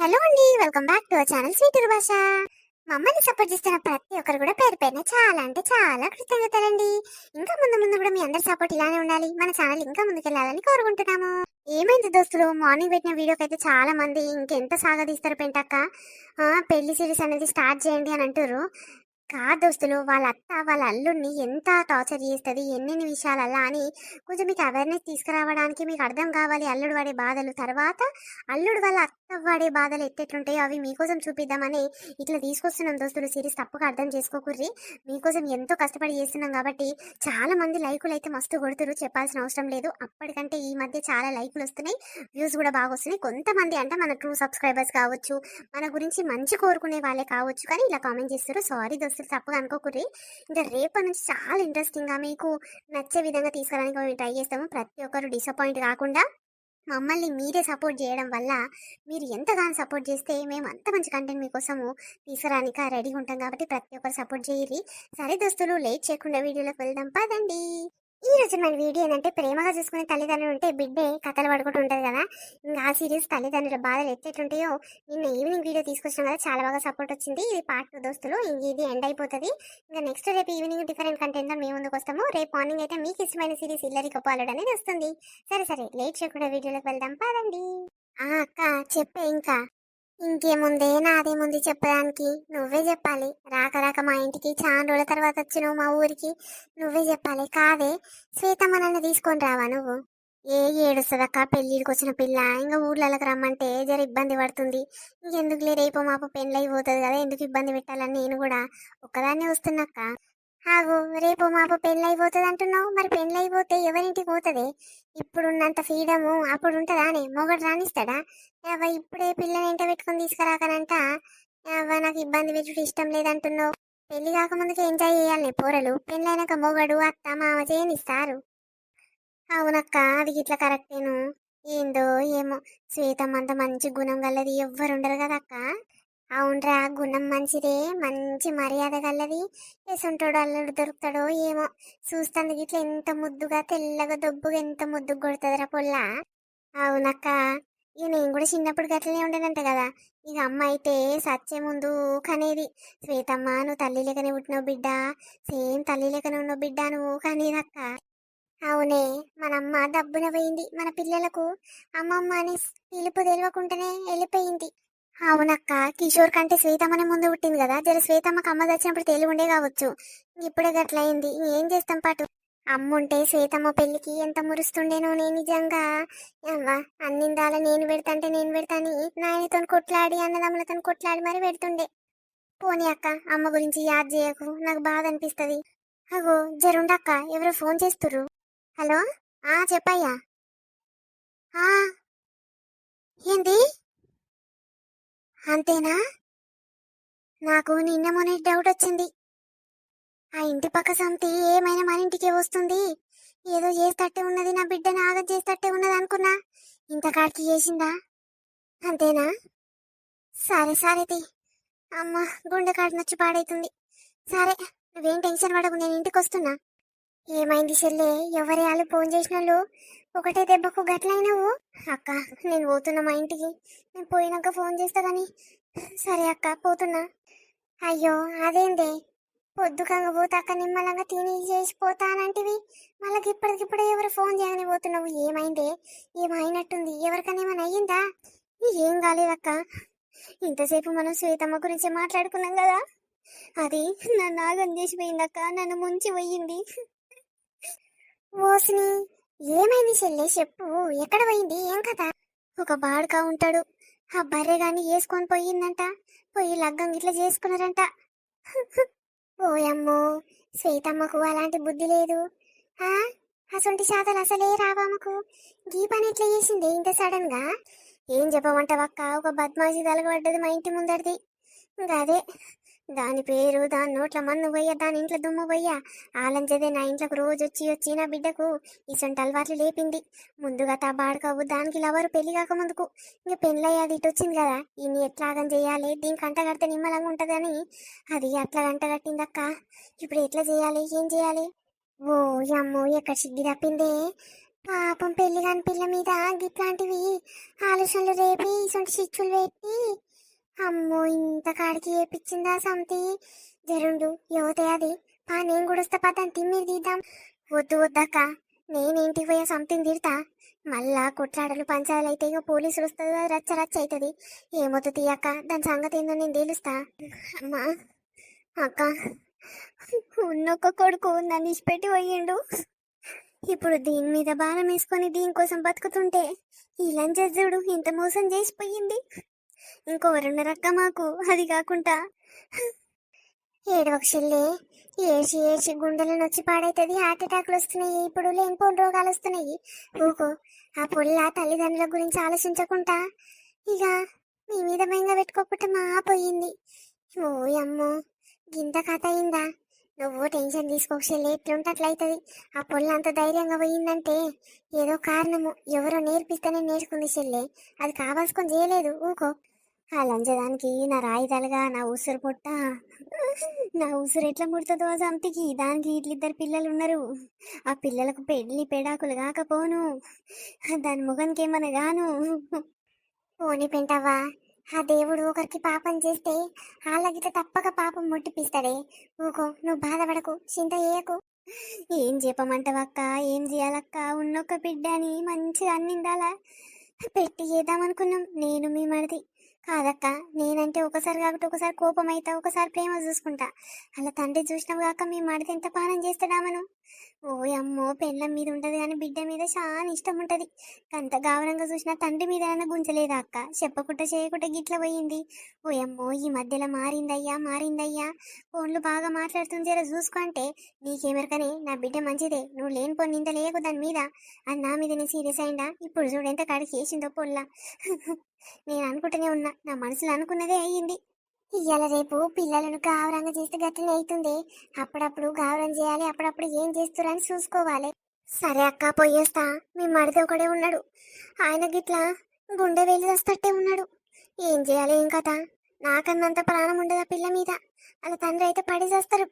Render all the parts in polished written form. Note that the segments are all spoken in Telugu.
హలో అండి, welcome back to our channel sweet భాష. మమ్మల్ని సపోర్ట్ చేస్తున్న ప్రతి ఒక్కరు కూడా పేరు పేరున చాలా అంటే చాలా కృతజ్ఞతలండి. ఇంకా ముందు ముందు కూడా మీ అందరి సపోర్ట్ ఇలానే ఉండాలి, మన ఛానల్ ఇంకా ముందుకెళ్ళాలని కోరుకుంటున్నాము. ఏమైంది దోస్తులు, మార్నింగ్ పెట్టిన వీడియోకి అయితే చాలా మంది ఇంకెంత సాగదీస్తారు పెంటక్క, పెళ్లి సిరీస్ అనేది స్టార్ట్ చేయండి అని అంటారు. కాదు దోస్తులు, వాళ్ళ అత్త వాళ్ళ అల్లుడిని ఎంత టార్చర్ చేస్తుంది ఎన్నెన్ని విషయాలల్లా అని కొంచెం మీకు అవేర్నెస్ తీసుకురావడానికి మీకు అర్థం కావాలి అల్లుడు పడే బాధలు. తర్వాత అల్లుడు వాళ్ళ అత్త పడే బాధలు ఎట్టెట్లుంటాయో అవి మీకోసం చూపిద్దామని ఇట్లా తీసుకొస్తున్నాం దోస్తులు. సిరీస్ తప్పుగా అర్థం చేసుకోకుర్రి, మీకోసం ఎంతో కష్టపడి చేస్తున్నాం కాబట్టి చాలా మంది లైకులు అయితే మస్తు కొడుతురు, చెప్పాల్సిన అవసరం లేదు. అప్పటికంటే ఈ మధ్య చాలా లైకులు వస్తున్నాయి, వ్యూస్ కూడా బాగా వస్తున్నాయి. కొంతమంది అంటే మన ట్రూ సబ్స్క్రైబర్స్ కావచ్చు, మన గురించి మంచి కోరుకునే వాళ్ళే కావచ్చు, కానీ ఇలా కామెంట్ చేస్తారు. సారీ దోస్తులు, తప్పుగా అనుకోకుర్రి. ఇంకా రేపటి నుంచి చాలా ఇంట్రెస్టింగ్గా మీకు నచ్చే విధంగా తీసుకురావడానికి మేము ట్రై చేస్తాము. ప్రతి ఒక్కరు డిసప్పాయింట్ కాకుండా మమ్మల్ని మీరే సపోర్ట్ చేయడం వల్ల, మీరు ఎంతగానో సపోర్ట్ చేస్తే మేము అంత మంచి కంటెంట్ మీకోసము తీసుకురానికి రెడీగా ఉంటాం. కాబట్టి ప్రతి ఒక్కరు సపోర్ట్ చేయరి. సరే దోస్తులు, లేట్ చేయకుండా వీడియోలోకి వెళ్దాం పదండి. ఈ రోజు మన వీడియో ఏంటంటే, ప్రేమగా చూసుకునే తల్లిదండ్రులు ఉంటే బిడ్డే కథలు పడుకుంటూ ఉంటుంది కదా. ఇంకా ఆ సీరియస్ తల్లిదండ్రుల బాధలు ఎట్టేటుంటాయో నిన్న ఈవినింగ్ వీడియో తీసుకొచ్చాం కదా, చాలా బాగా సపోర్ట్ వచ్చింది. ఇది పార్ట్ 2 దోస్తులు, ఇది ఎండ్ అయిపోతుంది. ఇంకా నెక్స్ట్ రేపు ఈవినింగ్ డిఫరెంట్ కంటెంట్ తో మేము ముందుకు వస్తాము. రేపు మార్నింగ్ అయితే మీకు ఇష్టమైన సిరీస్ ఇల్లరిక పాలుడు అనేది వస్తుంది. సరే లేట్ చేయకుండా వీడియోలోకి వెళ్దాం పదండి. అక్క చెప్పే, ఇంకా ఇంకేముందే నాదేముంది చెప్పడానికి, నువ్వే చెప్పాలి. రాక రాక మా ఇంటికి చాలా రోజుల తర్వాత వచ్చినావు, మా ఊరికి నువ్వే చెప్పాలి. కాదే శ్వేతమ్మ నన్ను తీసుకొని రావా నువ్వు? ఏడుస్తుందక్క, పెళ్ళిడికి వచ్చిన పిల్ల ఇంకా ఊర్లలోకి రమ్మంటే జర ఇబ్బంది పడుతుంది. ఇంకెందుకులే, రేపు మాపు పెళ్ళి అయిపోతుంది కదా, ఎందుకు ఇబ్బంది పెట్టాలని నేను కూడా ఒక్కదాన్నే వస్తున్నాక్క. ఆగు, రేపు మాపు పెళ్ళి అయిపోతుంది అంటున్నావు, మరి పెళ్ళి అయిపోతే ఎవరింటికి పోతుంది? ఇప్పుడున్నంత ఫ్రీడము అప్పుడు ఉంటుందా? అని మొగడు రానిస్తాడా? ఇప్పుడే పిల్లని ఎంట పెట్టుకుని తీసుకురాకనంట. నాకు ఇబ్బంది పెట్టుడు ఇష్టం లేదంటున్నావు. పెళ్లి కాకముందుకే ఎంజాయ్ చేయాలి పోరలు, పెళ్ళైనాక మొగడు అత్త మామ చేయనిస్తారు. అవునక్క, అది ఇట్లా కరెక్టేను. ఏందో ఏమో, శ్వేతమ్మ అంత మంచి గుణం గల్లది ఎవ్వరుండరు కదక్క. అవునరా, గుణం మంచిదే, మంచి మర్యాద గల్లది. ఎసుంటోడు అల్లుడు దొరుకుతాడో ఏమో, చూస్తాందుకు ఇట్లా ఎంత ముద్దుగా తెల్లగా దొబ్బుగా ఎంత ముద్దుగా కొడుతుందిరా పొల్ల. అవునక్క, ఇక నేను కూడా చిన్నప్పుడు గట్లనే ఉండేదంట కదా. ఇక అమ్మ అయితే సచ్చే ముందు కనేది, శ్వేతమ్మ నువ్వు తల్లి లెక్కనే పుట్టినావు బిడ్డ, సేమ్ తల్లి లెక్కనే ఉన్నావు బిడ్డ నువ్వు కనేదక్క. అవునే, మనమ్మ డబ్బున పోయింది, మన పిల్లలకు అమ్మమ్మ అని పిలుపు తెలియకుండానే వెళ్ళిపోయింది. అవునక్క, కిషోర్ కంటే శ్వేతమ్మనే ముందు పుట్టింది కదా, జర శ్వేతమ్మకి అమ్మ తెచ్చినప్పుడు తెలివి ఉండే కావచ్చు. ఇప్పుడే గట్లయింది, ఏం చేస్తాం పాటు. అమ్ముంటే శ్వేతమ్మ పెళ్లికి ఎంత మురుస్తుండేనో నేను నిజంగా. అవ్వ, అన్నిందాల నేను పెడతాంటే నేను పెడతాని నాయనతో కొట్లాడి అన్నదమ్ములతో కొట్లాడి మరి పెడుతుండే. పోనీ అక్క, అమ్మ గురించి యాద్ చేయకు, నాకు బాధ అనిపిస్తుంది. అగో జరుండక్క, ఎవరో ఫోన్ చేస్తుర్రు. హలో, చెప్పయ్యా. ఆ, ఏంది? అంతేనా? నాకు నిన్న మొన్న డౌట్ వచ్చింది. ఆ ఇంటి పక్క సంతి ఏమైనా మన ఇంటికే వస్తుంది, ఏదో చేస్తట్టే ఉన్నది, నా బిడ్డని ఆగం చేస్తట్టే ఉన్నది అనుకున్నా. ఇంతకాడికి చేసిందా? అంతేనా? సరే అమ్మ, గుండె కాడి నొచ్చి పాడైతుంది. సరే, నువ్వేం టెన్షన్ పడకు, నేను ఇంటికి వస్తున్నా. ఏమైంది చెల్లె, ఎవరి వాళ్ళు ఫోన్ చేసిన వాళ్ళు ఒకటే దెబ్బకు గట్లయినావు? అక్క, నేను పోతున్నా మా ఇంటికి, నేను పోయినాక ఫోన్ చేస్తా కానీ. సరే అక్క, పోతున్నా. అయ్యో అదేందే, పొద్దుకంగా పోతే అక్క నిమ్మలంగా తిని చేసిపోతానంటివి, మళ్ళీ ఇప్పటికిప్పుడే ఎవరు ఫోన్ చేయని పోతున్నావు? ఏమైందే, ఏమైనట్టుంది, ఎవరికైనా ఏమైనా అయ్యిందా? ఏం కాలేదక్క, ఇంతసేపు మనం శ్వేతమ్మ గురించి మాట్లాడుకున్నాం కదా, అది నన్ను ఆగం చేసిపోయిందక్క, నన్ను ముంచి పోయింది. ఓసిని, ఏమైంది చెల్లె చెప్పు, ఎక్కడ పోయింది, ఏం కదా? ఒక బాడుగా ఉంటాడు, ఆ బర్రె గాని వేసుకొని పోయిందంట, పోయి లగ్గం ఇట్లా చేసుకున్నారంట. ఓయమ్మో, శ్వేతమ్మకు అలాంటి బుద్ధి లేదు. అసొంటి శాతలు అసలే రావామకు, గీ పని ఎట్లా చేసింది ఇంత సడన్ గా? ఏం చెప్పమంటావక్క, ఒక బద్మాషి తలగబడ్డది మా ఇంటి ముందరిది. అదే దాని పేరు, దాని నోట్ల మన్ను పోయ్యా, దాని ఇంట్లో దుమ్ము పోయ్యా, ఆలంచదే నా ఇంట్లోకి రోజు వచ్చి నా బిడ్డకు ఇసొంటి అలవాట్లు లేపింది. ముందుగా బాడుకావు దానికి లవరు పెళ్లి కాక ముందుకు, ఇంక పెళ్ళయ్యాది ఇటు వచ్చింది కదా, ఇన్ని ఎట్లాగం చేయాలి, దీనికి అంట కడితే నిమ్మలంగా ఉంటుందని అది అట్లా గంట కట్టిందక్క. ఇప్పుడు ఎట్లా చేయాలి, ఏం చేయాలి? ఓ అమ్మో, ఎక్కడ సిగ్గి తప్పిందే, పాపం పెళ్లి కాని పిల్ల మీద గిట్లాంటివి ఆలోచనలు రేపి ఇసొంటి చిచ్చులు పెట్టి అమ్మో ఇంత కాడికి ఏపిచ్చిందా సంతి జరుండు యువతే అది పా నేను కూడా వస్తా పా దాన్ని తిమ్మిది తీద్దాం. వద్దు వద్దక్క నేనేంటికి పోయా సంథింగ్ తిడతా మళ్ళా కొట్లాడలు పంచాలు అయితే ఇక పోలీసులు వస్తుంది రచ్చ రచ్చ అవుతుంది. ఏమొద్దు తీయక్క దాని సంగతి ఏందో నేను తెలుస్తా. అమ్మా అక్క ఉన్నొక్క కొడుకు నన్ను ఇచ్చిపెట్టి పోయిండు. ఇప్పుడు దీని మీద భారం వేసుకొని దీనికోసం బతుకుతుంటే ఈ లంజూడు ఇంత మోసం చేసిపోయింది. ఇంకో రెండురక్క మాకు అది కాకుండా ఏడవక్షల్లే ఏడ్చి ఏడ్చి గుండెలను వచ్చి పాడైతుంది. హార్ట్ అటాక్లు వస్తున్నాయి, ఇప్పుడు లేనిపోని రోగాలు వస్తున్నాయి. ఊకో ఆ పొల్ల తల్లిదండ్రుల గురించి ఆలోచించకుండా ఇక మీ మీద భయంగా పెట్టుకోకుండా మా పోయింది. ఓ అమ్మో గింత కథ అయిందా. నువ్వు టెన్షన్ తీసుకోక్షలే ఎట్లుంటే అట్లయితుంది. ఆ పొల్ల అంత ధైర్యంగా పోయిందంటే ఏదో కారణము ఎవరో నేర్పిస్తేనే నేర్చుకుంది చెల్లె, అది కావాల్సుకొని చేయలేదు. ఊకో ఆ లంచదానికి నా రాయితలుగా నా ఉసురు పొట్ట నా ఉసురు ఎట్లా ముడుతుందో ఆ సంతికి. దానికి ఇట్లిద్దరు పిల్లలు ఉన్నారు. ఆ పిల్లలకు పెళ్లి పెడాకులు కాకపోను, దాని ముఖానికి ఏమన్నా గాను. పోని పెంటవ్వా ఆ దేవుడు ఒకరికి పాపం చేస్తే వాళ్ళకిట తప్పక పాపం ముట్టిపిస్తాడే. ఊకో నువ్వు బాధపడకు చింత చేయకు. ఏం చెప్పమంటావక్క, ఏం చేయాలక్క, ఉన్నొక్క బిడ్డ అని మంచిగా అన్నిందాలా పెట్టి చేద్దామనుకున్నాం నేను మీ మరిది. కాదక్క నేనంటే ఒకసారి కాబట్టి ఒకసారి కోపం అవుతా, ఒకసారి ప్రేమ చూసుకుంటా. అలా తండ్రి చూసినావు కాక మీ మరిది ఎంత పానం చేస్తాడామను. ఓ అమ్మో పెళ్ళం మీద ఉంటది కానీ బిడ్డ మీద చాలా ఇష్టం ఉంటది. అంత గావరంగా చూసినా తండ్రి మీద గుంజలేదా అక్క, చెప్పకుండా చేయకుండా గిట్ల పోయింది. ఓ అమ్మో ఈ మధ్యలో మారిందయ్యా మారిందయ్యా, ఫోన్లు బాగా మాట్లాడుతుంది జర చూసుకో అంటే నీకేమెరకనే నా బిడ్డ మంచిదే, నువ్వు లేనిపోని నింద లేకు దాని మీద అని నా మీదనే సీరియస్ అయిందా. ఇప్పుడు చూడు ఎంత కాడికి వేసిందో పొల్ల. నేను అనుకుంటూనే ఉన్నా, నా మనసులో అనుకున్నదే అయ్యింది. ఇవాళ రేపు పిల్లలను గావరంగా చేస్తే గట్టినే అవుతుంది. అప్పుడప్పుడు గావరం చేయాలి, అప్పుడప్పుడు ఏం చేస్తురని చూసుకోవాలి. సరే అక్క పోయేస్తా. మీ మరిది ఒకడే ఉన్నాడు, ఆయన గిట్లా గుండె వెళ్ళి వస్తట్టే ఉన్నాడు. ఏం చేయాలి ఏం కథ, నాకన్నంత ప్రాణం ఉండదు ఆ పిల్ల మీద. అలా తండ్రి అయితే పడి చేస్తారు.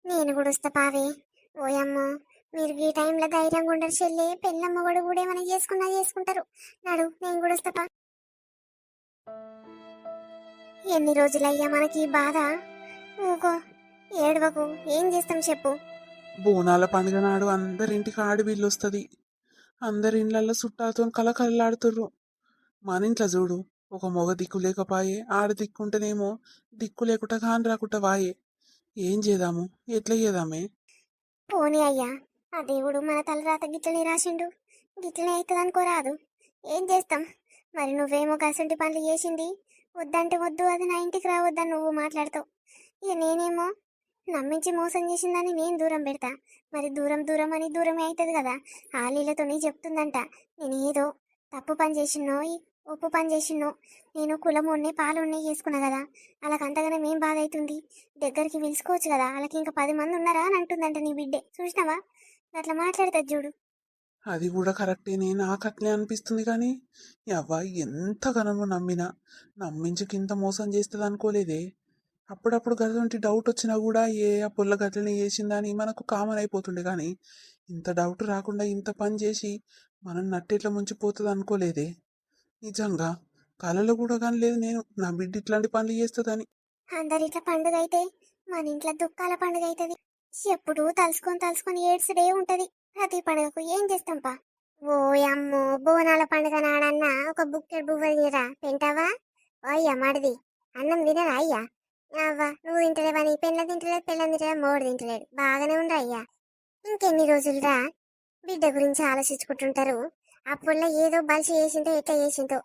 నేను కూడా వస్తా పావే. ఓయమ్మో మీరు ఈ టైంలో ధైర్యంగా ఉండరు చెల్లి, పెళ్ళమ్మ కూడా ఏమైనా చేసుకున్నా చేసుకుంటారు. నడు నేను కూడా వస్తా పా. ఎన్ని రోజులయ్యా మనకి ఈ బాధ. ఊకో ఏడవకు, ఏం చేస్తాం చెప్పు. బోనాల పండుగ నాడు అందరింటికి ఆడవిల్లు వస్తుంది. అందరి ఇళ్ళల్లో చుట్టాలతో కలకలలాడుతుర్రు. మన ఇంట్లో చూడు ఒక మొగ దిక్కు లేకపాయే, ఆడ దిక్కుంటేనేమో దిక్కు లేకుండా కాని రాకుండా వాయే. ఏం చేద్దాము, ఎట్లా చేద్దామే. పోనీ అయ్యా ఆ దేవుడు మన తలరాత గిట్లనే రాసిండు, గిట్లనే అవుతుంది అనుకోరాదు. ఏం చేస్తాం మరి. నువ్వేమో కసంటి పనులు చేసింది వద్దంటే వద్దు, అది నా ఇంటికి రావద్దని నువ్వు మాట్లాడతావు. ఇక నేనేమో నమ్మించి మోసం చేసిందని నేను దూరం పెడతా. మరి దూరం దూరం అని దూరమే అవుతుంది కదా. ఆ లీలతోనే చెప్తుందంట నేను ఏదో తప్పు పని చేసినో ఒప్పు పని చేసినో, నేను కులమున్నే పాలున్నే చేసుకున్నా కదా, అలాగ అంతగానే ఏం బాధ అవుతుంది. దగ్గరికి పిలుచుకోవచ్చు కదా, అలాకి ఇంకా 10 మంది ఉన్నారా అని అంటుందంట నీ బిడ్డే. చూసినావా అట్లా మాట్లాడుతుంది చూడు. అది కూడా కరెక్టేనే, నాకు అట్లే అనిపిస్తుంది. కానీ అవ్వ ఎంతగానో నమ్మినా, నమ్మించుకింత మోసం చేస్తుంది అనుకోలేదే. అప్పుడప్పుడు గటువంటి డౌట్ వచ్చినా కూడా ఆ పుల్ల గట్లని చేసిందని మనకు కామన్ అయిపోతుండే. కానీ ఇంత డౌట్ రాకుండా ఇంత పని చేసి మనం నట్టేట్లా ముంచిపోతుంది అనుకోలేదే. నిజంగా కలలో కూడా కానీ లేదు నేను నా బిడ్డ ఇట్లాంటి పనులు చేస్తుందని. అందరి ఇట్లా పండుగ అయితే మన ఇంట్లో దుఃఖాల పండుగ అవుతుంది. ఎప్పుడు తలుసుకొని తలుసుకొని ఏడ్చుడే ఉంటది. ప్రతి పండుగకు ఏం చేస్తాంపా. ఓ అమ్మో బోనాల పండుగ నాడన్నా ఒక బుక్కెడ్ బువ్వలు తీరా పెంటావా. ఓయ్యా మడిది అన్నం తినరా అయ్యా. అవ్వ నువ్వు తింటలేవని పెళ్ళ తింటలేదు, పెళ్ళని తింటలేదు, మోడు తింటలేడు. బాగానే ఉండరా అయ్యా. ఇంకెన్ని రోజులురా బిడ్డ గురించి ఆలోచించుకుంటుంటారు. అప్పుడులో ఏదో బలిసి చేసిందో ఎట్లా చేసిందో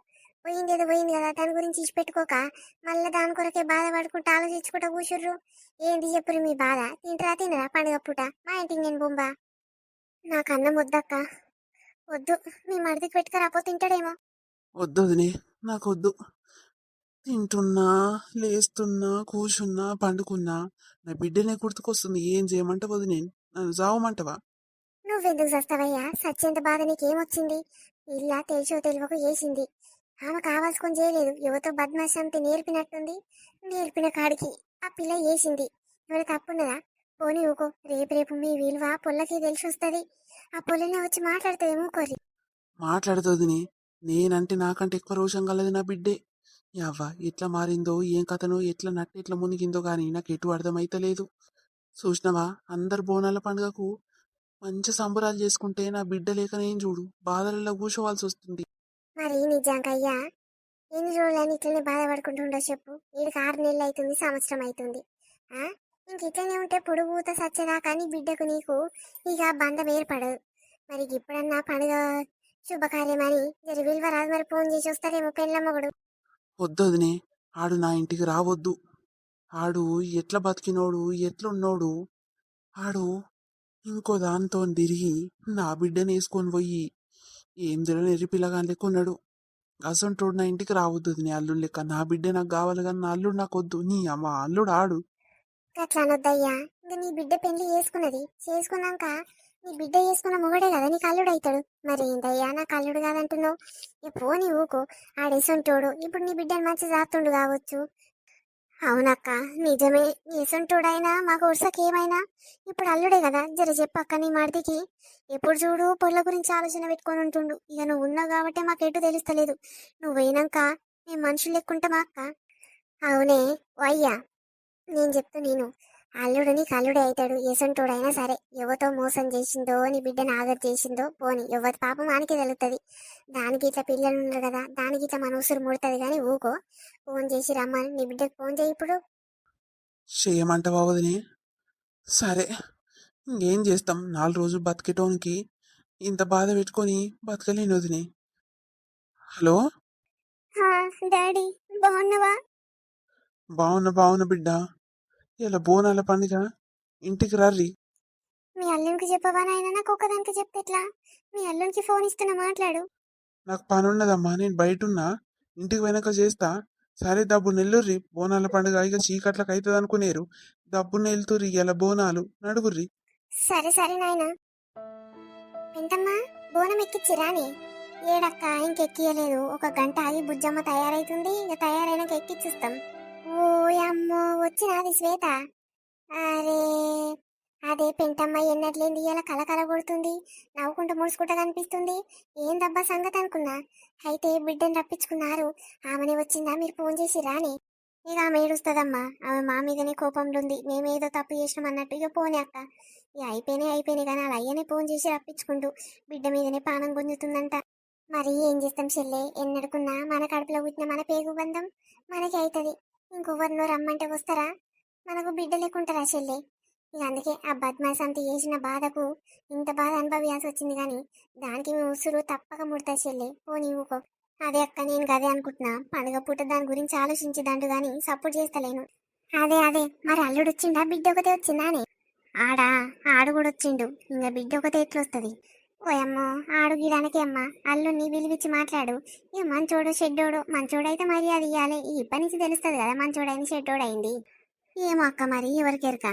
పోయింది, ఏదో పోయింది కదా, దాని గురించి ఇచ్చి పెట్టుకోక మళ్ళీ దాని కొరకే బాధపడుకుంటూ ఆలోచించుకుంటూ కూర్చుర్రు. ఏంటి చెప్పురు మీ బాధ. తింటరా తినరా పండుగ పూట మా ఇంటికి నేను బొంబా. నాకు అన్నం వద్దక్క, వద్దు. మీ మరిదికి పెట్టుకురాపో తింటాడేమో. వద్దొదినే, నాకు వద్దు. తింటున్నా, లేస్తున్నా, కూర్చున్నా, పండుకున్నా నా బిడ్డనే గుర్తుకొస్తుంది. ఏం చేయమంటావు వదినే, నన్ను చావమంటావా? నువ్వెందుకు చస్తావయ్యా, సత్యంత బాధ నీకేమొచ్చింది. ఇలా తెలిసో తెలియక చేసింది. ఆమె కావాల్సుకొని చేయలేదు, యువతో బద్మాషంతి నేర్పినట్టుంది. నేర్పిన కాడికి ఆ పిల్ల చేసింది. ఎవరి తప్పున్నదా. పోనీ ఊకో, రేపు రేపు మీ విలువ పొల్లకి తెలిసి వస్తుంది. ఆ పొల్లనే వచ్చి మాట్లాడుతుందేమో కొర్రి. మాట్లాడుతుందిని, నేనంటే నాకంటే ఎక్కువ రోషం కలది నా బిడ్డే. యవ్వ ఎట్లా మారిందో ఏం కథనో ఎట్లా నట్టు ఎట్లా మునిగిందో కానీ నాకు ఎటు అర్థమైతలేదు. చూసినవా అందరు బోనాల పండుగకు మంచి సంబరాలు చేసుకుంటే నా బిడ్డ లేక నేను చూడు బాధలలో కూర్చోవాల్సి వస్తుంది. మరి నిజంకయ్యా ఎన్ని రోజులని ఇట్లనే బాధపడుకుంటుండో చెప్పు. వీడికి 6 నెలలు అవుతుంది, సంవత్సరం అవుతుంది. ఆ ఇంక ఇట్లనే ఉంటే పొడుగుత సచ్చేదాకా నీ బిడ్డకు నీకు ఇక బంధం ఏర్పడదు. మరి ఇప్పుడన్నా పండుగ శుభకార్యమని జరి విలువరాదు, మరి ఫోన్ చేసి వస్తారేమో పెళ్ళమ్మగుడు. వద్దొదినే, ఆడు నా ఇంటికి రావద్దు. ఆడు ఎట్లా బతికినోడు ఎట్లున్నోడు. ఆడు ఇంకో దాంతో తిరిగి నా బిడ్డని వేసుకొని పోయి ఏం తెలియని పిల్లగాని లెక్క ఉన్నాడు. అసంటోడు నా ఇంటికి రావద్దు వదినే, అల్లుడు లెక్క. నా బిడ్డ నాకు కావాలి కానీ నా అల్లుడు నాకు వద్దు. నీ అమ్మ అల్లుడు ఆడు. అట్లా అనొద్దయ్యా. ఇంకా నీ బిడ్డ పెళ్లి చేసుకున్నాక నీ బిడ్డ చేసుకున్న మొగడే కదా నీకు అల్లుడు అవుతాడు. మరి ఏంటయ్యా నాకు అల్లుడు కాదంటున్నావు? పోనీ ఊకో, ఆడేసంటోడు ఇప్పుడు నీ బిడ్డని మంచి జాతుండు కావచ్చు. అవునక్క, నిజమే. ఏసంటోడైనా మాకు వరుసకి ఏమైనా ఇప్పుడు అల్లుడే కదా. జర చెప్పక్క నీ మడిదికి. ఎప్పుడు చూడు పొల్ల గురించి ఆలోచన పెట్టుకొని ఉంటుండు. ఇక నువ్వు ఉన్నావు కాబట్టి మాకు ఎటు తెలుస్తలేదు. నువ్వు పోయినాక మేము మనుషులు లెక్కుంటామా అక్క? అవునే ఓ అయ్యా, నేను చెప్తూ నేను అల్లుడు నీకు అల్లుడే అవుతాడు. ఏసంటోడైనా సరే. ఎవరితో మోసం చేసిందో నీ బిడ్డను ఆదర చేసిందో పోని ఎవరి పాపం ఆనికి తెలుస్తుంది. దానికి ఇట్లా పిల్లలు ఉన్నారు కదా, దానికి ఇట్లా మన ఉసురు ముడుతుంది. కానీ ఊకో, ఫోన్ చేసి రమ్మని నీ బిడ్డకు ఫోన్ చేయి ఇప్పుడు. చేయమంటావా వదినే? సరే, ఇంకేం చేస్తాం. 4 రోజులు బతికేటోనికి ఇంత బాధ పెట్టుకొని బతకలేను వదినే. హలో, హా, డాడీ బాగున్నావా? బావున్నా బిడ్డ. ఇలా బోనాల పండుగ ఇంటికి రర్రి. మీ అల్లునికి చెప్పవా నాయన? నాకు ఒక్కదానికి చెప్తే ఎట్లా? మీ అల్లునికి ఫోన్ ఇస్తున్నా, మాట్లాడు. నాకు పని ఉన్నదమ్మా, నేను బయటున్నా. ఇంటికి వెనక చేస్తా. సరే దబ్బు నెల్లుర్రి. బోనాల పండుగ ఇక చీకట్లకు అవుతుంది అనుకునేరు. దబ్బు నెల్తుర్రి ఇలా బోనాలు నడుగుర్రి. సరే సరే నాయన. వెంటమ్మా, బోనం ఎక్కిచ్చిరాని? ఏడక్క, ఇంకెక్కియలేదు. ఒక గంట ఆగి బుజ్జమ్మ తయారైతుంది. ఇక తయారైనాక ఎక్కిచ్చిస్తాం. ఓ అమ్మో, వచ్చినాది శ్వేత. అరే, అదే పెంటమ్మ ఎన్నట్లేంది ఇలా కలకల కొడుతుంది, నవ్వుకుంటూ ముడుచుకుంటా కనిపిస్తుంది. ఏందబ్బా సంగతి అనుకున్నా. అయితే బిడ్డను రప్పించుకున్నారు. ఆమెనే వచ్చిందా? మీరు ఫోన్ చేసి రాని? ఇక ఆమె ఏడుస్తుందమ్మా. ఆమె మా మీదనే కోపంలో ఉంది. మేమేదో తప్పు చేసినాం అన్నట్టు. ఇక పోనీ అక్క, ఇక అయిపోయినాయి కానీ అలా అయ్యనే ఫోన్ చేసి రప్పించుకుంటూ బిడ్డ మీదనే పానం గుంజుతుందంట. మరి ఏం చేస్తాం చెల్లె? ఎన్నడుకున్నా మన కడుపులో పుట్టిన మన పేగు బంధం మనకి అవుతుంది. ఇంకొవరినో రమ్మంటే వస్తారా? మనకు బిడ్డ లేకుంటారా చెల్లె? ఇక అందుకే ఆ బద్మాస్ అంత చేసిన బాధకు ఇంత బాధ అనుభవించాల్సి వచ్చింది. కానీ దానికి మీ ఉసురు తప్పక ముడతా చెల్లె. పోనీ ఊకో. అదే అక్క, నేను గదే అనుకుంటున్నా. పండుగ పూట దాని గురించి ఆలోచించేదండు గాని సపోర్ట్ చేస్తలేను. అదే మరి అల్లుడు వచ్చిండా? బిడ్డ ఒకటే వచ్చిందా అని? ఆడా, ఆడు కూడా వచ్చిండు. ఇంకా బిడ్డ ఒకటే ఎట్లొస్తుంది? ఓయమ్మో, ఆడు గీదానికి అమ్మ. అల్లుడిని విలువిచ్చి మాట్లాడు. ఇక మంచోడు షెడ్డోడు. మంచోడైతే మరి అది ఇవ్వాలి. ఇప్పటి నుంచి తెలుస్తుంది కదా మంచోడైంది షెడ్డోడైంది. ఏమో అక్క, మరి ఎవరికెరక.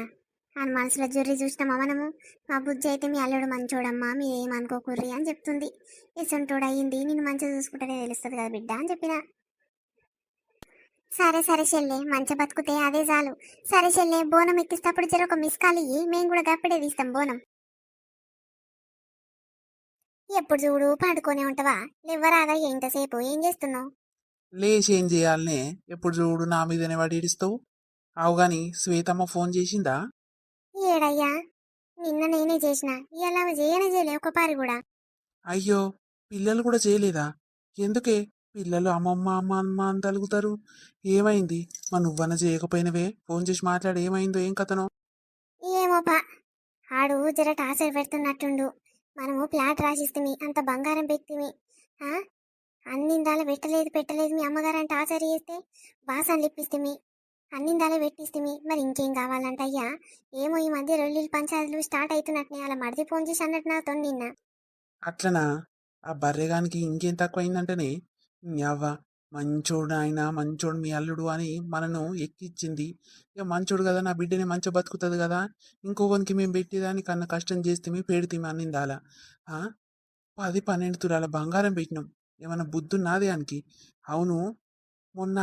అని మనసులో జుర్రి చూసినామా మనము. మా బుజ్జి అయితే మీ అల్లుడు మంచోడమ్మా, మీరేమనుకోకుర్రి అని చెప్తుంది. ఎసంటోడు అయ్యింది, నేను మంచిగా చూసుకుంటేనే తెలుస్తుంది కదా బిడ్డ అని చెప్పిన. సరే సరే చెల్లె, మంచి బతుకుతే అదే చాలు. సరే చెల్లె, బోనం ఎక్కిస్తప్పుడు జర ఒక మిస్ కాల్ ఇయ్యి, మేము కూడా గప్పుడే తీస్తాం బోనం. ఎప్పుడు చూడు పండుకొనే ఉంటావా? లేవరాగా ఎంతసేపు? ఏం చేస్తున్నావు? లేచి ఏం చేయాలనే? ఎప్పుడు చూడు నా మీదనే వాడి ఏడుస్తావు. అవు గాని శ్వేతమ్మ ఫోన్ చేసిందా? ఏడయ్యా, నిన్న నేనే చేసిన. ఇలా చేయలే ఒక పారి కూడా. అయ్యో, పిల్లలు కూడా చేయలేదా? ఎందుకే? పిల్లలు అమ్మమ్మ అమ్మ అమ్మ అని తలుగుతారు. ఏమైంది? నువ్వన్న చేయకపోయినవే? ఫోన్ చేసి మాట్లాడి ఏమైందో ఏం కథనో. ఏమోపా, ఆడు జర టార్చర్ పెడుతున్నట్టుండు. మనము ప్లాట్ రాసిస్తుమి, అంత బంగారం పెట్టిమి. ఆ అన్నిందాల పెట్టలేదు మీ అమ్మగారని టార్చర్ చేస్తే బాసాన్లు ఇప్పిస్తుమి, అన్నిందాలే పెట్టిస్తుమి. మరి ఇంకేం కావాలంట అయ్యా? ఏమో ఈ మధ్య రొల్లిలు పంచాయతీలు స్టార్ట్ అవుతున్నట్టునే. అలా మడిది ఫోన్ చేసి అన్నట్టు నాతో నిన్న. అట్లనా? ఆ బర్రెగానికి ఇంకేం తక్కువైందంటేనే అవ్వ మంచోడు ఆయన మంచోడు మీ అల్లుడు అని మనను ఎక్కిచ్చింది. ఇక మంచోడు కదా, నా బిడ్డని మంచిగా బతుకుతుంది కదా, ఇంకొకరికి మేము పెట్టేదాన్ని కన్నా కష్టం చేస్తే పెడితే అన్నిందాల 10-12 తులాల బంగారం పెట్టినాం. ఏమన్నా బుద్ధున్నది దానికి? అవును, మొన్న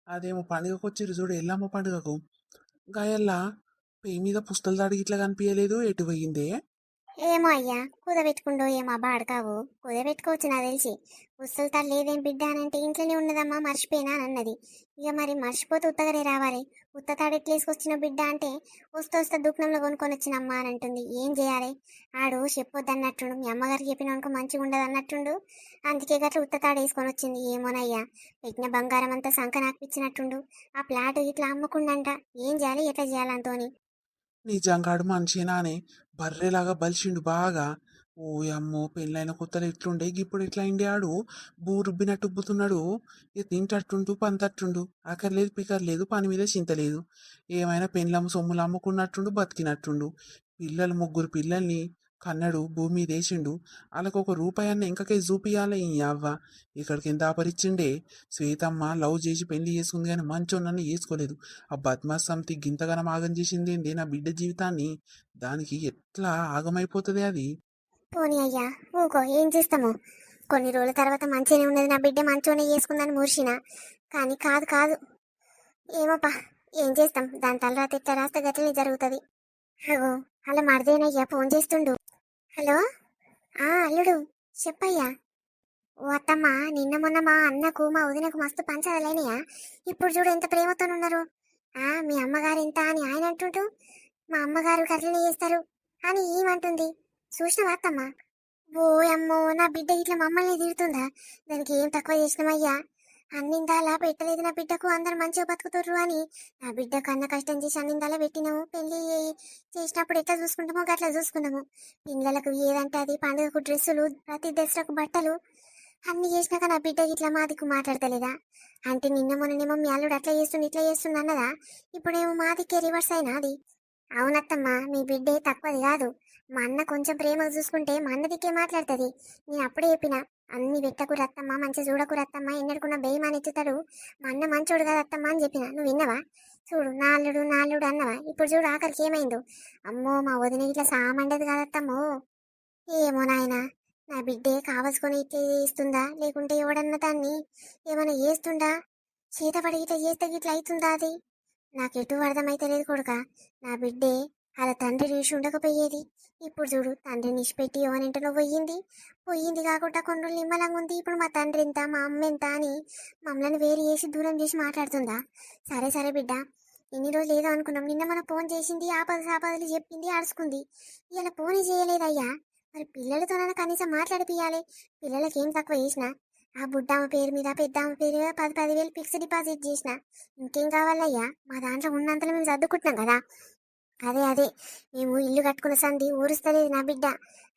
అదేమో పండుగకు వచ్చిర్రు చూడు, ఎల్లమ్మ పండుగకు. గాయల్లా పెయి మీద పుస్తల దాడి ఇట్లా కనిపించలేదు, ఎటు పోయిందే? ఏమో అయ్యా కుదబెట్టుకుండో ఏమో బాడకావు కుదబెట్టుకోవచ్చు నాకు తెలిసి ఉస్తలు తల్లి లేదేం బిడ్డ అని అంటే ఇంట్లోనే ఉన్నదమ్మా మర్చిపోయినా అని అన్నది. ఇక మరి మర్చిపోతే ఉత్తగనే రావాలి. ఉత్త తాడు ఎట్లా వేసుకొచ్చిన బిడ్డ అంటే వస్తా దుకాణంలో కొనుక్కొని వచ్చినమ్మా అని అంటుంది. ఏం చేయాలి? ఆడు చెప్పొద్దు అన్నట్టుండు, మీ అమ్మగారికి చెప్పినాక మంచిగా ఉండదు అన్నట్టుండు. అందుకే గట్ల ఉత్త తాడు వేసుకొని వచ్చింది. ఏమోనయ్యా పెట్టిన బంగారం అంతా సంక నాకు ఇచ్చినట్టుండు. ఆ ప్లాట్ ఇట్లా అమ్ముకుండంట. ఏం చేయాలి ఎట్లా చేయాలంతోని? నిజంగాడు మనిషినానే బర్రెలాగా బలిసిండు బాగా. ఓ అమ్మో పెళ్ళైన కొత్తలో ఇట్లుండే ఇప్పుడు ఇట్లా అయింది ఆడు. బూరుబ్బినట్టు ఉబ్బుతున్నాడు. ఇక తింటట్టుండు పంతట్టుండు. అక్కర్లేదు పికర్లేదు పని మీద చింతలేదు. ఏమైనా పెళ్ళమ్మ సొమ్ములు అమ్ముకున్నట్టుండు బతికినట్టుండు. పిల్లలు ముగ్గురు పిల్లల్ని కన్నడు భూమి మీద వేసిండు. వాళ్ళకు ఒక రూపాయి అన్న ఇంకకే చూపియాలి ఈ అవ్వ. ఇక్కడికి ఎంత ఆపరిచ్చిండే. శ్వేతమ్మ లవ్ చేసి పెళ్లి చేసుకుంది కానీ మంచోన్నని వేసుకోలేదు. ఆ బద్మాస్ సంతి గింతగానం ఆగం చేసింది ఏంటి నా బిడ్డ జీవితాన్ని. దానికి ఎట్లా ఆగమైపోతుంది అది. పోనీ అయ్యా ఊకో ఏం చేస్తాము. కొన్ని రోజుల తర్వాత మంచిగానే ఉన్నది, నా బిడ్డ మంచిగానే చేసుకుందని మూర్చిన. కానీ కాదు కాదు, ఏమోపా, ఏం చేస్తాం, దాని తలరాత ఎట్లా రాస్తే గట్లనే జరుగుతుంది. అగో అలా మరిదేనయ్యా ఫోన్ చేస్తుండు. హలో, అల్లుడు చెప్పయ్యా. ఓ అత్తమ్మ, నిన్న మొన్న మా అన్నకు మా వదినకు మస్తు పంచదలేనయా. ఇప్పుడు చూడు ఎంత ప్రేమతో ఉన్నారు. మీ అమ్మగారు ఎంత అని ఆయన అంటుంటూ మా అమ్మగారు గట్లనే చేస్తారు అని ఏమంటుంది. చూసినవా అత్తమ్మ? ఓ అమ్మో, నా బిడ్డ ఇట్లా మమ్మల్ని తిడుతుందా? దానికి ఏం తక్కువ చేసినామయ్యా. అన్నిందాలా పెట్టలేదు నా బిడ్డకు, అందరు మంచిగా బతుకుతుర్రు అని. నా బిడ్డ కన్న కష్టం చేసి అన్నిందాలా పెట్టినాము. పెళ్లి చేసినప్పుడు ఎట్లా చూసుకుంటామో అట్లా చూసుకున్నాము. పిల్లలకు ఏదంటే అది, పండుగకు డ్రెస్సులు, ప్రతి దసరాకు బట్టలు అన్ని చేసినాక నా బిడ్డ ఇట్లా మాదికు మాట్లాడతలేదా? అంటే నిన్న మొన్ననేమో మీ అల్లుడు అట్లా చేస్తుండు ఇట్లా చేస్తుండు అన్నదా? ఇప్పుడేమో మాదికే రివర్స్ అయినా అది. అవునత్తమ్మా, మీ బిడ్డే తక్కువది కాదు. మా అన్న కొంచెం ప్రేమగా చూసుకుంటే మా అన్న దిక్కే మాట్లాడుతుంది. నేను అప్పుడే చెప్పిన, అన్ని పెట్టకు రత్తమ్మ, మంచి చూడకు రత్తమ్మ, ఎన్నడుకున్న బేయమని ఎత్తుతాడు. మా అన్న మంచోడు కదా అత్తమ్మ అని చెప్పిన. నువ్వు విన్నవా? చూడు నాలుడు అన్నవా. ఇప్పుడు చూడు ఆఖరికి ఏమైందో. అమ్మో, మా వదిన ఇట్లా సామండదు కాదత్తమ్మో. ఏమో నాయనా, నా బిడ్డే కావలసుకొని ఇట్లా చేస్తుందా, లేకుంటే ఎవడన్నా దాన్ని ఏమైనా చేస్తుందా? చేతపడి ఇట్లా చేస్తే ఇట్లా అవుతుందా అది? నాకెటు అర్థమైతలేదు కొడుక. నా బిడ్డే అలా తండ్రి నీసి ఉండకపోయేది. ఇప్పుడు చూడు, తండ్రిని ఇచ్చిపెట్టి ఎవరింటనో పోయింది కాకుండా కొన్ని రోజులు నిమ్మలంగా ఉంది. ఇప్పుడు మా తండ్రి ఎంత మా అమ్మ ఎంత అని మమ్మల్ని వేరు చేసి దూరం చేసి మాట్లాడుతుందా? సరే సరే బిడ్డ, ఇన్ని రోజులు ఏదో అనుకున్నాం. నిన్న మన ఫోన్ చేసింది, ఆపద సాపదలు చెప్పింది, అడుచుకుంది. ఇలా ఫోనే చేయలేదయ్యా. మరి పిల్లలతోనైనా కనీసం మాట్లాడిపియాలి. పిల్లలకి ఏం తక్కువ చేసినా? ఆ బుడ్డమ్మ పేరు మీద పెద్దమ్మ పేరు మీద 10,000 ఫిక్స్డ్ డిపాజిట్ చేసిన. ఇంకేం కావాలయ్యా? మా దాంట్లో ఉన్నంతలో మేము సర్దుకుంటున్నాం కదా. అదే మేము ఇల్లు కట్టుకున్న సంది ఊరుస్తలేదు నా బిడ్డ.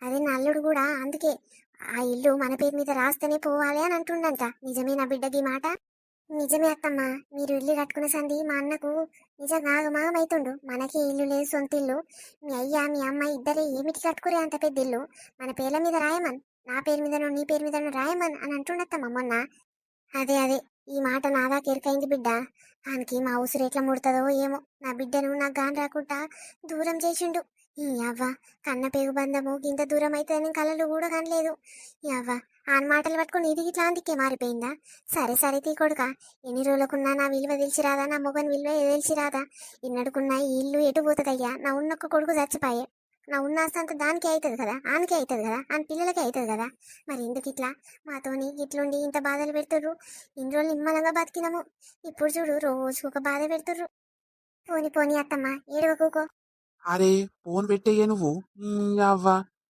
అదే నా అల్లుడు కూడా అందుకే ఆ ఇల్లు మన పేరు మీద రాస్తేనే పోవాలి అని అంటుండంట. నిజమే నా బిడ్డకి మాట? నిజమే అత్తమ్మ, మీరు ఇల్లు కట్టుకున్న సంది మా అన్నకు నిజంగా ఆగమాగం అవుతుండు. మనకే ఇల్లు లేదు, సొంత ఇల్లు. మీ అయ్య మీ అమ్మ ఇద్దరే ఏమిటి కట్టుకురే అంత పెద్ద ఇల్లు? మన పేర్ల మీద రాయమన్, నా పేరు మీదనో నీ పేరు మీదనో రాయమన్ అని అంటుండత్తమ్మ మొన్న. అదే ఈ మాట నాదాకా ఎరికైంది బిడ్డ. ఆయనకి మా ఉసురు ఎట్లా ముడుతుందో ఏమో. నా బిడ్డను నాకు గాని రాకుండా దూరం చేసిండు. ఈ అవ్వ, కన్న పేగు బంధము ఇంత దూరం అవుతుందని కళలు కూడా కనలేదు. ఈ అవ్వ, ఆయన మాటలు పట్టుకుని ఇది ఇట్లా అందుకే మారిపోయిందా? సరే సరే తీ కొడుక, ఎన్ని రోజులకున్నా నా విలువ తెలిసిరాదా, నా మొగన్ విలువ తెలిసిరాదా? ఎన్నడుకున్నా ఈ ఇల్లు ఎటు పోతుందయ్యా? నా ఉన్నొక్క కొడుకు చచ్చిపోయే. నా ఉన్న ఆస్తి అంతా దానికే అవుతుంది కదా, ఆనకే అవుతుంది కదా, ఆయన పిల్లలకే అవుతుంది కదా. మరి ఎందుకు ఇట్లా మాతోని ఇట్లుండి ఇంత బాధలు పెడుతుర్రు? ఇన్ని రోజులు నిమ్మలంగా బతికినాము, ఇప్పుడు చూడు రోజు ఒక బాధ పెడుతుర్రు. పోని అత్తమ్మ, ఏడవకూకో. అరే ఫోన్ పెట్టేయ్యే నువ్వు. అవ్వ,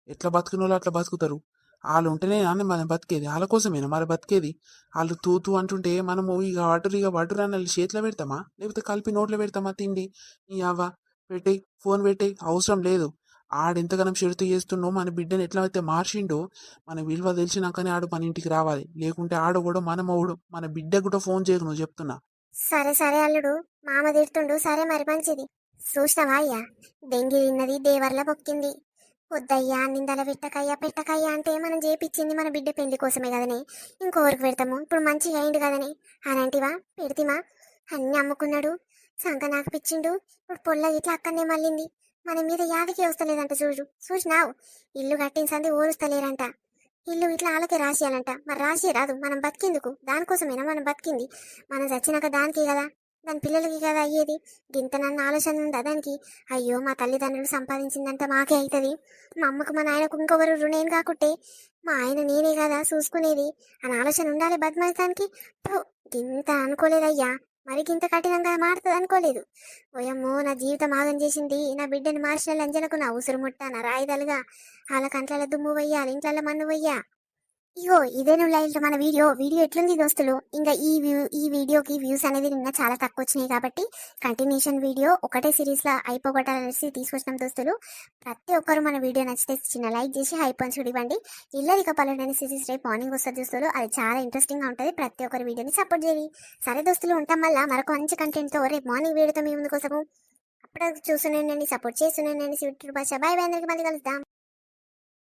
ఎట్లా బతుకునోళ్ళు అట్లా బతుకుతారు. వాళ్ళు ఉంటేనే అని మనం బతికేది. వాళ్ళ కోసమేనా మరి బతికేది. వాళ్ళు తూ అంటుంటే మనము ఇక వటురు అని చేతిలో పెడతామా, లేకపోతే కలిపి నోట్లో పెడతామా తిండి. ఈ అవ్వ, పెట్టేయి ఫోన్ పెట్టేయి, అవసరం లేదు. ఆడెంతగానం షెడుతు చేస్తుండో మన బిడ్డను ఎట్లా అయితే మార్చిండో మన విలువ తెలిసినాకనే ఆడు మన ఇంటికి రావాలి. లేకుంటే ఆడు కూడా మన మౌడు మన బిడ్డ కూడా ఫోన్ చేయకు నువ్వు చెప్తున్నా. సరే సరే అల్లుడు, మామ తిడుతుండు, సరే మరి మంచిది. చూసినవా అయ్యా, దెంగి తిన్నది దేవర్ల మొక్కింది. వద్దయ్యా నిందల పెట్టకయ్యా అంటే మనం చేపిచ్చింది మన బిడ్డ పెళ్లి కోసమే కదనే. ఇంకోరికి పెడతాము, ఇప్పుడు మంచిగా అయింది కదనే. అలాంటివా పెడితిమా? అన్ని అమ్ముకున్నాడు, సంక నాకు పిచ్చిండు. ఇప్పుడు పొల్ల ఇట్లా అక్కడనే మళ్ళింది. మన మీద యాదికి వస్తలేదంట. చూసినావు, ఇల్లు కట్టించంది ఊరుస్తలేరంట. ఇల్లు ఇట్లా వాళ్ళకే రాసియాలంట. మరి రాసి రాదు, మనం బతికేందుకు? దానికోసమేనా మనం బతికింది? మనం చచ్చినాక దానికే కదా. దాని పిల్లలకి కదా అయ్యేది. గింత నన్ను ఆలోచన ఉందా దానికి? అయ్యో మా తల్లిదండ్రులు సంపాదించిందంటే మాకే అవుతుంది, మా అమ్మకు మా నాయనకు ఇంకొకరు నేను కాకుంటే మా ఆయన నేనే కదా చూసుకునేది అని ఆలోచన ఉండాలి బద్మాయితానికి. గింత అనుకోలేదయ్యా, మరి గింత కఠినంగా మారుతుంది అనుకోలేదు. ఓయమ్మో నా జీవితం ఆగం చేసింది, నా బిడ్డని మార్చిన లంజలకు నా ఉసురు ముట్ట నా రాయిదలుగా వాళ్ళ కంట్ల దుమ్ము వయ్యా ఇంట్ల మన్ను వయ్యా. ఇగో ఇదే నువ్వు లైట్ మన వీడియో ఎట్లుంది దోస్తులు? ఇంకా ఈ వీడియోకి వ్యూస్ అనేది నిన్న చాలా తక్కువ వచ్చినాయి కాబట్టి కంటిన్యూషన్ వీడియో ఒకటే సిరీస్ లా అయిపోగొట్టాలనేసి తీసుకొచ్చినాం దోస్తులు. ప్రతి ఒక్కరు మన వీడియో నచ్చితే చిన్న లైక్ చేసి హైప్ చూడివ్వండి. ఇల్లరిక పల్లెడు అనే సిరీస్ రేపు మార్నింగ్ వస్తుంది దోస్తులు, అది చాలా ఇంట్రెస్టింగ్ గా ఉంటుంది. ప్రతి ఒక్కరి వీడియోని సపోర్ట్ చేయండి. సరే దోస్తులు, ఉంటాం వల్ల మరొక మంచి కంటెంట్ తో రేపు మార్నింగ్ వీడియోతో మీ ముందు కోసము. అప్పుడు చూస్తున్నానండి, సపోర్ట్ చేస్తున్నానండి. స్వీట్ భాష. బాయ్ బాయ్, అందరికి మళ్ళీ కలుద్దాం.